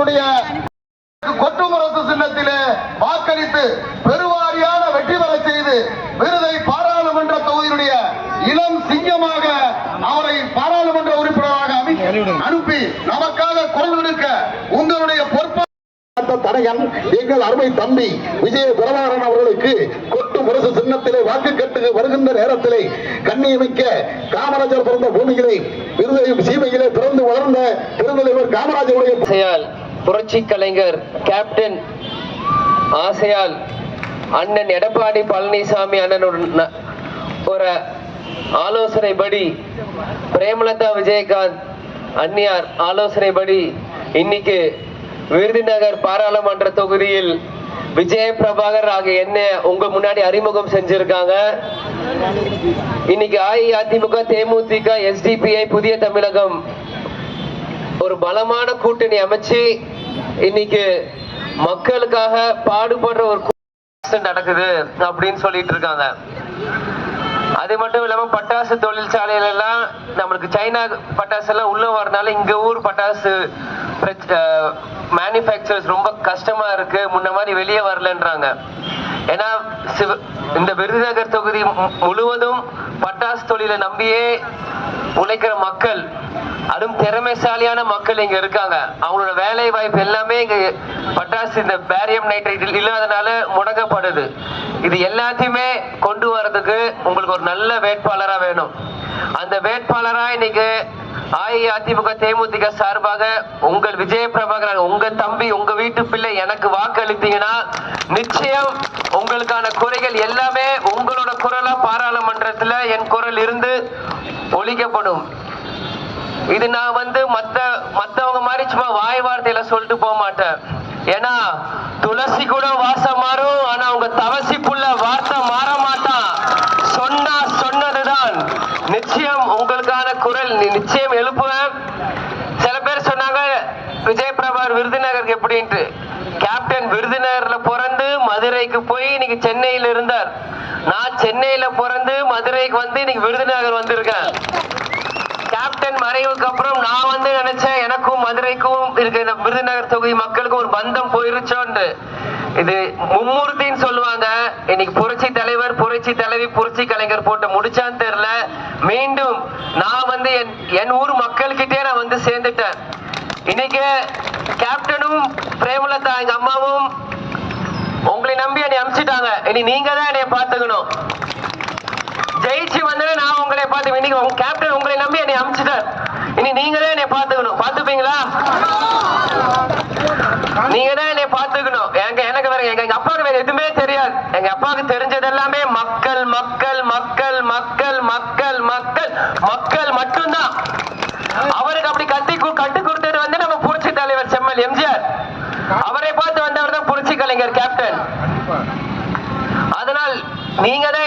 நம்முடைய கொட்டுமுரசு சின்னத்திலே வாக்களித்து பெருவாரியான வெற்றி பெற செய்து விருதை பாராளுமன்ற தொகுதியினுடைய இளம் சிங்கமாக அவரை பாராளுமன்ற உறுப்பினராக அனுப்பி நமக்காக குரல் கொடுக்க உங்களுடைய பொறுப்பு தடையன் எங்கள் அருமை தம்பி விஜய பிரபாகரன் அவர்களுக்கு கொட்டு முரசு சின்னத்திலே வாக்கு கட்டு வருகின்ற நேரத்திலே கண்ணியமிக்க காமராஜர் பிறந்த பூமியிலே விருதையும் சீமையிலே பிறந்து வளர்ந்த பெருந்தலைவர் காமராஜருடைய புரட்சி கலைஞர் கேப்டன் ஆசையால் அண்ணன் எடப்பாடி பழனிசாமி அண்ணன் ஒரு ஆலோசனைப்படி பிரேமலதா விஜயகாந்த் அன்னியார் ஆலோசனைப்படி இன்னைக்கு விருதுநகர் பாராளுமன்ற தொகுதியில் விஜய பிரபாகர் ஆகிய என்ன உங்க முன்னாடி அறிமுகம் செஞ்சிருக்காங்க. இன்னைக்கு அஇஅதிமுக, தேமுதிக, எஸ்டிபிஐ, புதிய தமிழகம் ஒரு பலமான கூட்டணி அமைச்சு இன்னைக்கு மக்களுக்காக பாடுபடுற ஒரு நடக்குது அப்படின்னு சொல்லிட்டு இருக்காங்க. அது மட்டும் இல்லாம பட்டாசு தொழிற்சாலையில எல்லாம் நம்மளுக்கு சைனா பட்டாசு எல்லாம் உள்ள வரனால இங்க ஊர் பட்டாசு மேனுஃபேக்சர்ஸ் ரொம்ப கஷ்டமா இருக்கு, முன்ன மாதிரி வெளியே வரலன்றாங்க. ஏன்னா இந்த விருதுநகர் தொகுதி முழுவதும் பட்டாசு தொழிலை நம்பியே உழைக்கிற மக்கள், அதுவும் திறமைசாலியான மக்கள் இங்க இருக்காங்க. அவங்களோட வேலை வாய்ப்பு எல்லாமே இங்க பட்டாசு இந்த பேரியம் நைட்ரேட் இல்லாதனால முடங்கப்படுது. இது எல்லாத்தையுமே கொண்டு வரதுக்கு உங்களுக்கு ஒரு நல்ல வேட்பாளரா வேணும். அந்த வேட்பாளரா இன்னைக்கு அஇஅதிமுக, தேமுதிக சார்பாக உங்கள் விஜய பிரபாகரன், உங்க தம்பி, உங்க வீட்டு பிள்ளை எனக்கு வாக்களித்தீங்கன்னா நிச்சயம் உங்களுக்கான குறைகள் எல்லாமே உங்களோட குரலா பாராளுமன்றத்துல என் குரல் இருந்து ஒழிக்கப்படும். இது நான் மத்தவங்க மாதிரி சும்மா வாய் வார்த்தையில சொல்லிட்டு போக மாட்டேன். ஏன்னா துளசி கூட வாசம் மாறும், ஆனா உங்க தவசி புள்ள வார்த்தை மாற மாட்டான். சொன்னா சொன்னதுதான். நிச்சயம் உங்களுக்கான குரல் நிச்சயம் எழுப்புவேன். சில பேர் சொன்னாங்க விஜய பிரபாகர் விருதுநகருக்கு எப்படின்ட்டு. கேப்டன் விருதுநகர்ல பிறந்து மதுரைக்கு போய் இன்னைக்கு சென்னையில இருந்தார். நான் சென்னையில பிறந்து மதுரைக்கு வந்து இன்னைக்கு விருதுநகர் வந்திருக்கேன். கேப்டன் மறைவுக்கு அப்புறம் நான் வந்து நினைச்சேன் எனக்கும் மதுரைக்கும் இருக்க இந்த விருதுநகர் தொகுதி மக்களுக்கும் ஒரு பந்தம் போயிருச்சோன்னு. இது மும்மூர்த்தின்னு சொல்லுவாங்க. இன்னைக்கு புரட்சி தலைவர், புரட்சி தலைவி, புரட்சி கலைஞர் போட்டு முடிச்சான்னு தெரியல. மீண்டும் நான் வந்து என் ஊர் மக்கள்கிட்டே நான் வந்து சேர்ந்துட்டேன். இன்னைக்கு கேப்டனும் பிரேமலதா எங்க அம்மாவும் உங்களை நம்பி என்னை அனுப்பிச்சிட்டாங்க. இனி நீங்க தான் என்னை பார்த்துக்கணும். ஜெயிச்சு வந்து நான் உங்களை பார்த்து, இன்னைக்கு கேப்டன் உங்களை நம்பி என்னை அனுப்பிச்சிட்டார். இனி நீங்க தான் என்னை பார்த்துக்கணும். பார்த்துப்பீங்களா? நீங்க தான் என்னை பார்த்துக்கணும். எனக்கு வேற எங்க அப்பாவுக்கு வேற எதுவுமே தெரியாது. எங்க அப்பாவுக்கு தெரிஞ்சது எல்லாமே மக்கள் மக்கள் மக்கள் மக்கள் மக்கள் மக்கள் மக்கள் மட்டும்தான். அவருக்கு அப்படி கட்டு கொடுத்தது வந்து நம்ம புரட்சி தலைவர் செம்மல் எம்ஜிஆர். அவரை பார்த்து வந்தவர் தான் புரட்சி கலைஞர் கேப்டன். அதனால் நீங்க தான்